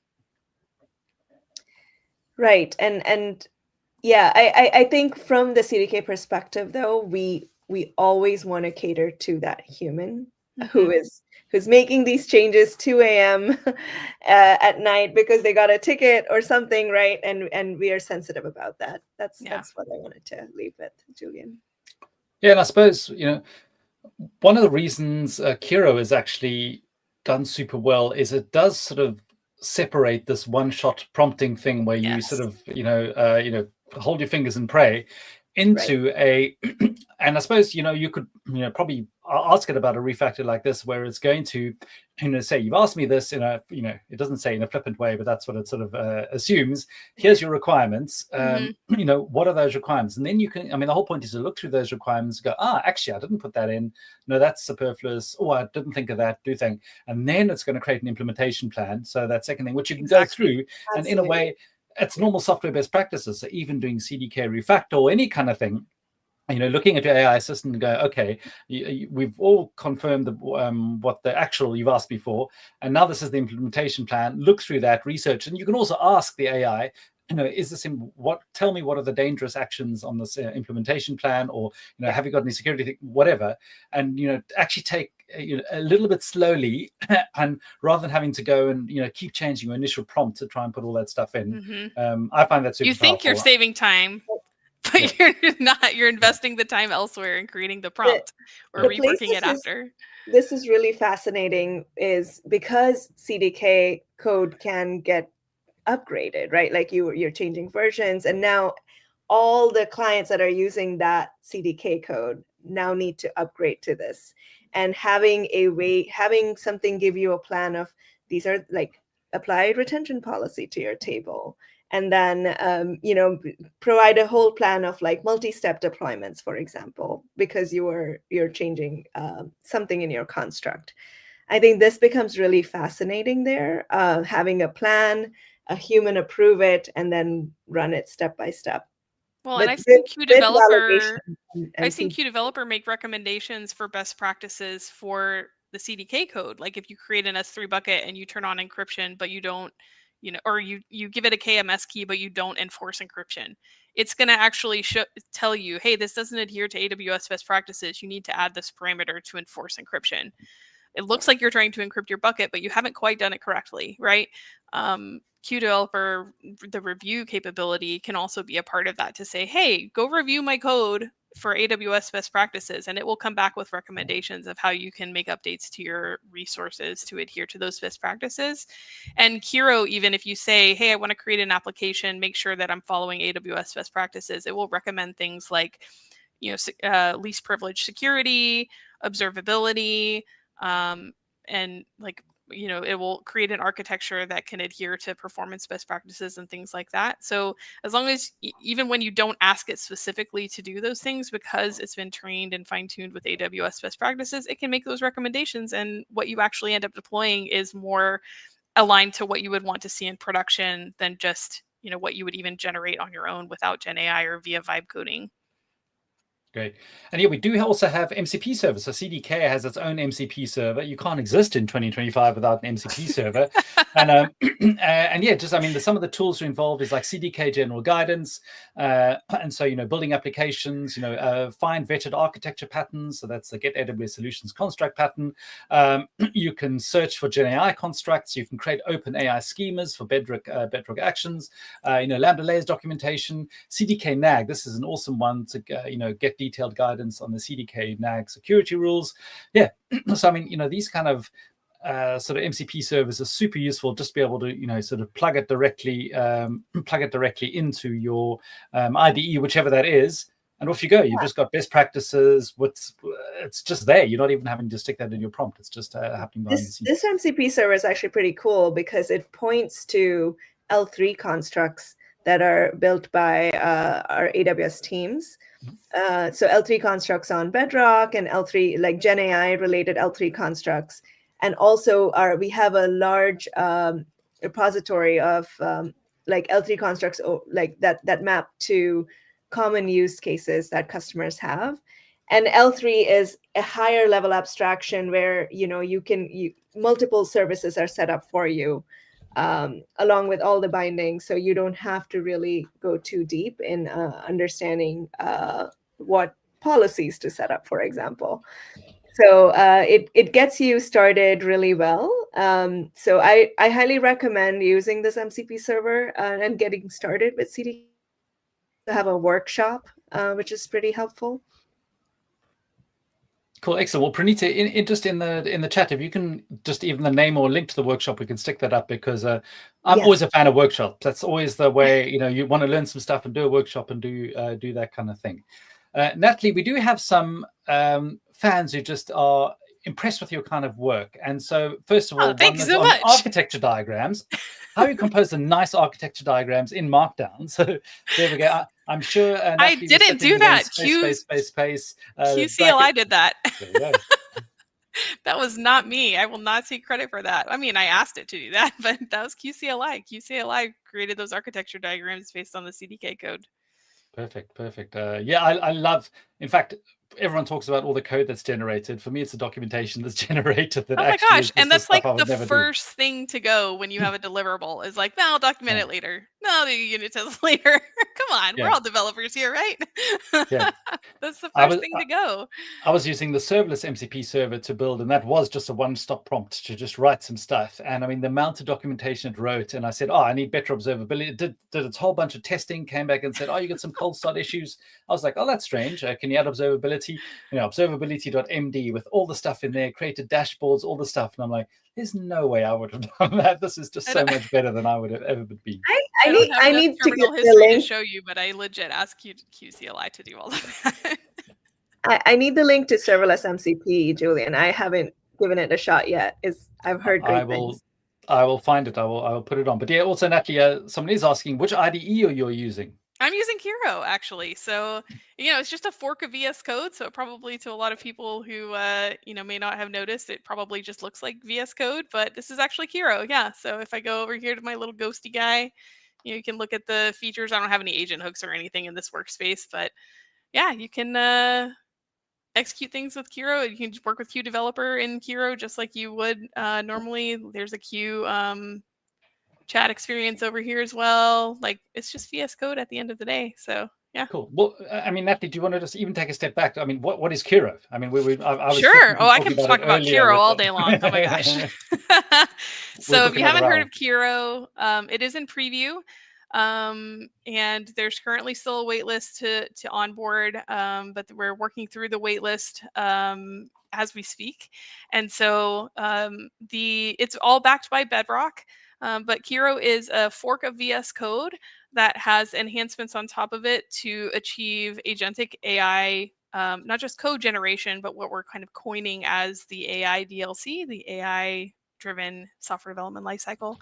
Right. And yeah, I think from the CDK perspective, though, we always want to cater to that human who's making these changes 2 a.m. At night because they got a ticket or something, right? And we are sensitive about that. That's what I wanted to leave with, Julian. Yeah, and I suppose one of the reasons Kiro is actually done super well is it does sort of separate this one-shot prompting thing where you Yes. sort of hold your fingers and pray into a and I suppose you could probably ask it about a refactor like this where it's going to say you've asked me this in a it doesn't say in a flippant way, but that's what it sort of assumes. Here's your requirements. What are those requirements? And then you can, the whole point is to look through those requirements and go, actually I didn't put that in, no, that's superfluous, oh, I didn't think of that, do thing. And then it's going to create an implementation plan. So that second thing which you can go through. Absolutely. And in a way it's normal software best practices. So even doing CDK refactor or any kind of thing, looking at your AI assistant and go, okay, we've all confirmed what the actual you've asked me for, and now this is the implementation plan. Look through that, research, and you can also ask the AI, is this tell me what are the dangerous actions on this implementation plan, or have you got any security, whatever, and actually take a little bit slowly, and rather than having to go and keep changing your initial prompt to try and put all that stuff in. I find that super You think powerful. you're saving time, but you're not. You're investing the time elsewhere in creating the prompt or reworking it after. This is really fascinating, is because CDK code can get upgraded, right? Like you're changing versions, and now all the clients that are using that CDK code now need to upgrade to this. And having something give you a plan of these are like applied retention policy to your table, and then provide a whole plan of like multi-step deployments, for example, because you're changing something in your construct. I think this becomes really fascinating there, having a plan, a human approve it, and then run it step by step. Well, and I've seen Q Developer make recommendations for best practices for the CDK code. Like if you create an S3 bucket and you turn on encryption, but you don't, or you give it a KMS key, but you don't enforce encryption, it's going to actually tell you, hey, this doesn't adhere to AWS best practices. You need to add this parameter to enforce encryption. It looks like you're trying to encrypt your bucket, but you haven't quite done it correctly, right? Q Developer, the review capability can also be a part of that to say, hey, go review my code for AWS best practices, and it will come back with recommendations of how you can make updates to your resources to adhere to those best practices. And Kiro, even if you say, hey, I want to create an application, make sure that I'm following AWS best practices, it will recommend things like, least privilege security, observability, and like, it will create an architecture that can adhere to performance best practices and things like that. So as long as, even when you don't ask it specifically to do those things, because it's been trained and fine-tuned with AWS best practices, it can make those recommendations, and what you actually end up deploying is more aligned to what you would want to see in production than just, what you would even generate on your own without GenAI or via vibe coding. Great. And yeah, we do also have MCP servers. So CDK has its own MCP server. You can't exist in 2025 without an MCP server. And and yeah, just some of the tools involved is like CDK general guidance. And so, building applications, find vetted architecture patterns. So that's the Get AWS Solutions construct pattern. You can search for GenAI constructs. You can create open AI schemas for Bedrock actions. Lambda layers documentation. CDK NAG. This is an awesome one to get detailed guidance on the CDK NAG security rules. Yeah, so these kind of sort of MCP servers are super useful, just to be able to sort of plug it directly into your IDE, whichever that is, and off you go. You've just got best practices. It's just there. You're not even having to stick that in your prompt. It's just happening behind the scenes. This MCP server is actually pretty cool because it points to L3 constructs that are built by our AWS teams. So L3 constructs on Bedrock and L3, like GenAI related L3 constructs. And also we have a large repository of like L3 constructs like that map to common use cases that customers have. And L3 is a higher level abstraction where multiple services are set up for you, along with all the bindings, so you don't have to really go too deep in understanding what policies to set up, for example. So it gets you started really well. So I highly recommend using this MCP server and getting started with CDK. To have a workshop, which is pretty helpful. Cool, excellent. Well, Praneeta, just in the chat, if you can just even the name or link to the workshop, we can stick that up, because I'm always a fan of workshops. That's always the way, you want to learn some stuff and do a workshop and do that kind of thing. Natalie, we do have some fans who just are impressed with your kind of work. And so, first of all, thank one you is so on much. architecture diagrams. How you compose the nice architecture diagrams in Markdown. So there we go. I'm sure Natalie I didn't do that. space. QCLI did that. There you go. That was not me. I will not take credit for that. I mean, I asked it to do that, but that was QCLI. QCLI created those architecture diagrams based on the CDK code. Perfect. Yeah, I love, in fact, everyone talks about all the code that's generated. For me, it's the documentation that's generated that oh my actually gosh. is And that's like the never first thing to go when you have a deliverable is like, no, I'll document it later. No, the unit tests later. Come on, we're all developers here, right? Yeah. That's the first thing to go. I was using the serverless MCP server to build, and that was just a one-stop prompt to just write some stuff. And I mean, the amount of documentation it wrote, and I said, I need better observability. It did its whole bunch of testing, came back and said, you got some cold start issues. I was like, that's strange. Can you add observability? Observability.md with all the stuff in there, created dashboards, all the stuff. And I'm like, there's no way I would have done that. This is just so much better than I would have ever been. I need to get the history link to show you, but I legit asked QCLI to do all of that. I need the link to serverless MCP, Julian. I haven't given it a shot yet. I've heard great things. I will find it. I will put it on. But yeah, also Natalie, somebody is asking which IDE you're using. I'm using Kiro, actually. So, it's just a fork of VS Code. So probably to a lot of people who, may not have noticed, it probably just looks like VS Code, but this is actually Kiro. Yeah. So if I go over here to my little ghosty guy, you can look at the features. I don't have any agent hooks or anything in this workspace, but yeah, you can execute things with Kiro. You can work with QDeveloper in Kiro just like you would normally. There's a Q chat experience over here as well. Like, it's just VS Code at the end of the day. So yeah. Cool. Well, I mean, Natalie, do you want to just even take a step back? I mean, what is Kiro? I mean, I was sure. I can talk about Kiro all day long. Oh my gosh. So if you haven't heard of Kiro, it is in preview. And there's currently still a wait list to onboard, but we're working through the wait list as we speak. And so it's all backed by Bedrock. But Kiro is a fork of VS Code that has enhancements on top of it to achieve agentic AI, not just code generation, but what we're kind of coining as the AI DLC, the AI-driven software development lifecycle.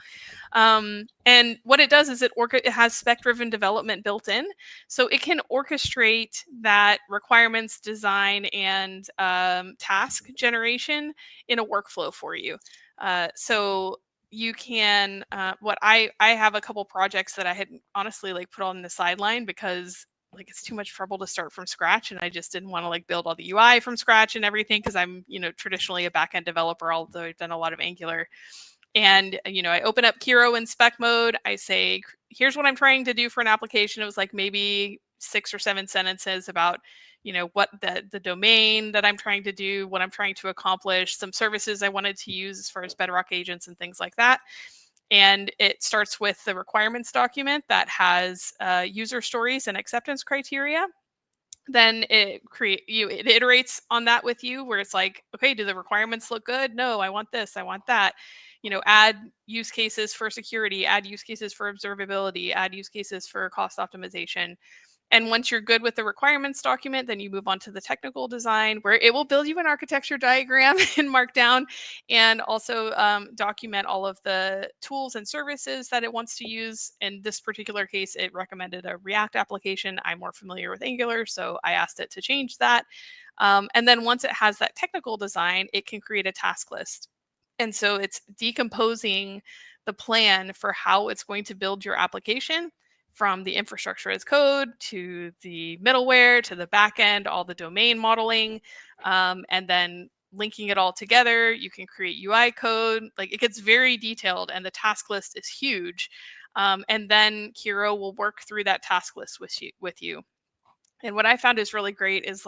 And what it does is it has spec-driven development built in, so it can orchestrate that requirements design and task generation in a workflow for you. So you can what I have a couple projects that I had honestly put on the sideline because it's too much trouble to start from scratch, and I just didn't want to build all the UI from scratch and everything, because I'm traditionally a backend developer, although I've done a lot of Angular. And I open up Kiro in spec mode. I say, here's what I'm trying to do for an application. It was maybe 6 or 7 sentences about what the domain that I'm trying to do, what I'm trying to accomplish, some services I wanted to use as far as Bedrock agents and things like that. And it starts with the requirements document that has user stories and acceptance criteria. Then it iterates on that with you, where it's like, okay, do the requirements look good? No, I want this, I want that. Add use cases for security, add use cases for observability, add use cases for cost optimization. And once you're good with the requirements document, then you move on to the technical design, where it will build you an architecture diagram in Markdown, and also document all of the tools and services that it wants to use. In this particular case, it recommended a React application. I'm more familiar with Angular, so I asked it to change that. And then once it has that technical design, it can create a task list. And so it's decomposing the plan for how it's going to build your application, from the infrastructure as code to the middleware to the backend, all the domain modeling, and then linking it all together. You can create UI code. It gets very detailed, and the task list is huge. And then Kiro will work through that task list with you. And what I found is really great is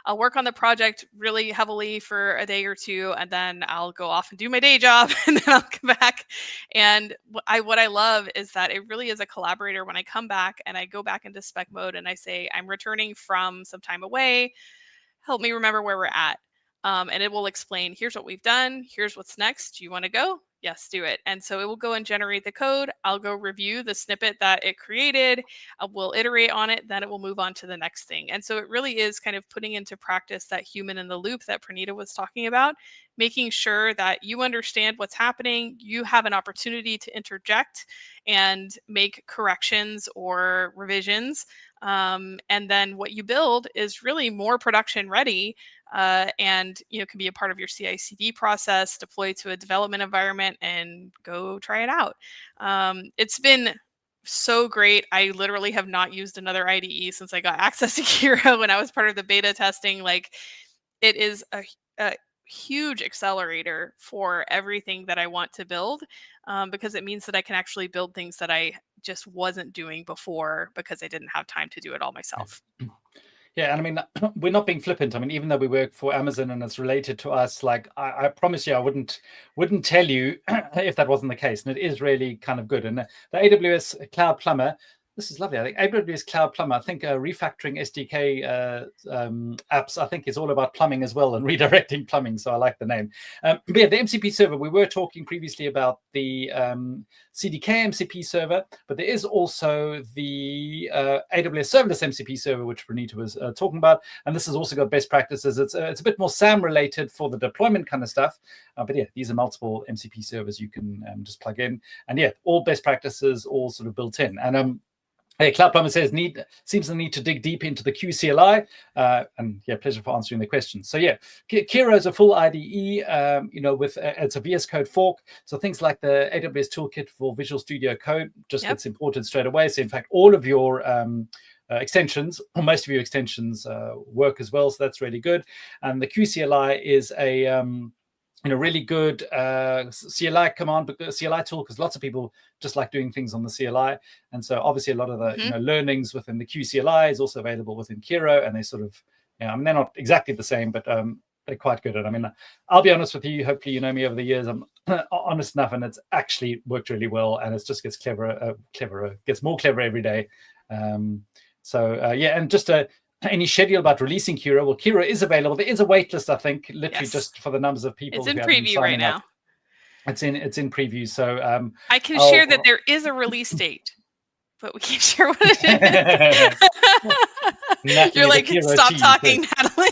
I'll work on the project really heavily for a day or two, and then I'll go off and do my day job, and then I'll come back. And what I love is that it really is a collaborator. When I come back and I go back into spec mode and I say, I'm returning from some time away, help me remember where we're at. and it will explain, here's what we've done, here's what's next. Do you want to go? Yes, do it. And so it will go and generate the code. I'll go review the snippet that it created. We'll iterate on it. Then it will move on to the next thing. And so it really is kind of putting into practice that human in the loop that Praneeta was talking about, making sure that you understand what's happening. You have an opportunity to interject and make corrections or revisions. And then what you build is really more production ready, and can be a part of your CI/CD process, deploy to a development environment, and go try it out. It's been so great. I literally have not used another IDE since I got access to Kiro when I was part of the beta testing. Like, it is a huge accelerator for everything that I want to build, because it means that I can actually build things that I just wasn't doing before because I didn't have time to do it all myself. Yeah, and I mean, we're not being flippant. I mean, even though we work for Amazon and it's related to us, like I promise you, I wouldn't tell you if that wasn't the case. And it is really kind of good. And the AWS Cloud Plumber, this is lovely. I think AWS Cloud Plumber, I think refactoring SDK apps, I think is all about plumbing as well and redirecting plumbing. So I like the name. But yeah, the MCP server, we were talking previously about the CDK MCP server, but there is also the AWS Serverless MCP server, which Praneeta was talking about. And this has also got best practices. It's a bit more SAM related for the deployment kind of stuff. But yeah, these are multiple MCP servers you can just plug in. And yeah, all best practices, all sort of built in. And hey, Cloud Plumber says seems the need to dig deep into the QCLI, and yeah, pleasure for answering the question. So yeah, Kiro is a full IDE, with it's a VS Code fork. So things like the AWS Toolkit for Visual Studio Code just gets imported straight away. So in fact, all of your extensions, or most of your extensions, work as well. So that's really good. And the QCLI is a really good CLI command, CLI tool, because lots of people just like doing things on the CLI. And so obviously a lot of the learnings within the QCLI is also available within Kiro, and they sort of, I mean, they're not exactly the same, but they're quite good at it. I mean, I'll be honest with you, hopefully you know me over the years, I'm honest enough, and it's actually worked really well, and it just gets cleverer, gets more clever every day. And just any schedule about releasing Kiro? Well, Kiro is available. There is a wait list, I think, literally just for the numbers of people. It's in preview right now. It's in preview. So I can share that there is a release date, but we can't share what it is. You're like, stop talking, Natalie.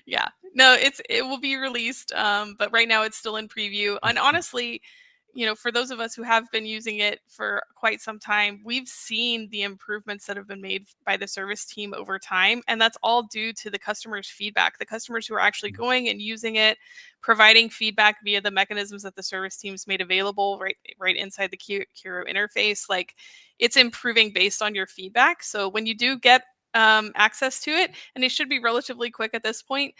Yeah, no, it will be released, but right now it's still in preview. And honestly, for those of us who have been using it for quite some time, we've seen the improvements that have been made by the service team over time. And that's all due to the customers' feedback, the customers who are actually going and using it, providing feedback via the mechanisms that the service teams made available right inside the Kiro interface. Like, it's improving based on your feedback. So when you do get access to it, and it should be relatively quick at this point,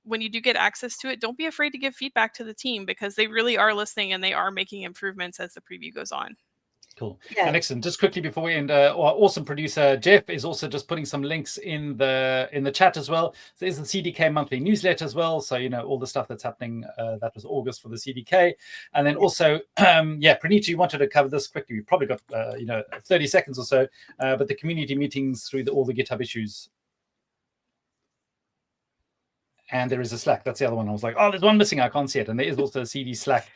when you do get access to it, don't be afraid to give feedback to the team, because they really are listening and they are making improvements as the preview goes on. Cool. Yeah. And excellent. Just quickly before we end, our awesome producer Jeff is also just putting some links in the chat as well. So there's the CDK monthly newsletter as well. So all the stuff that's happening. That was August for the CDK, and then also Praneeta, you wanted to cover this quickly. We probably got 30 seconds or so, but the community meetings through all the GitHub issues. And there is a Slack. That's the other one. I was like, oh, there's one missing. I can't see it. And there is also a CDK Slack.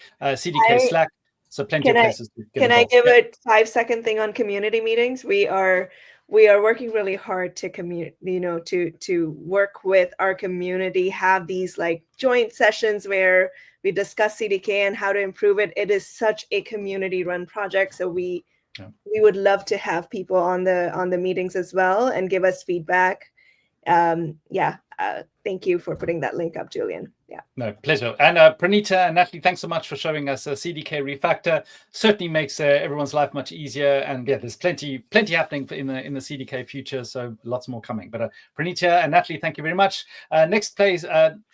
So plenty of places to get involved. Can I give a 5-second thing on community meetings? We are working really hard to to work with our community, have these like joint sessions where we discuss CDK and how to improve it. It is such a community-run project, so we would love to have people on the meetings as well and give us feedback. Thank you for putting that link up, Julian. Yeah. No, pleasure. And Praneeta and Natalie, thanks so much for showing us a CDK Refactor. Certainly makes everyone's life much easier. And yeah, there's plenty happening in the CDK future, so lots more coming. But Praneeta and Natalie, thank you very much. Next place,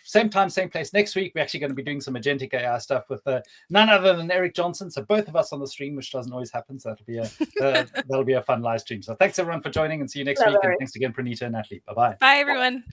same time, same place next week. We're actually going to be doing some agentic AI stuff with none other than Eric Johnson. So both of us on the stream, which doesn't always happen. So that'll be a fun live stream. So thanks everyone for joining, and see you next week. And thanks again, Praneeta and Natalie. Bye-bye. Bye, everyone.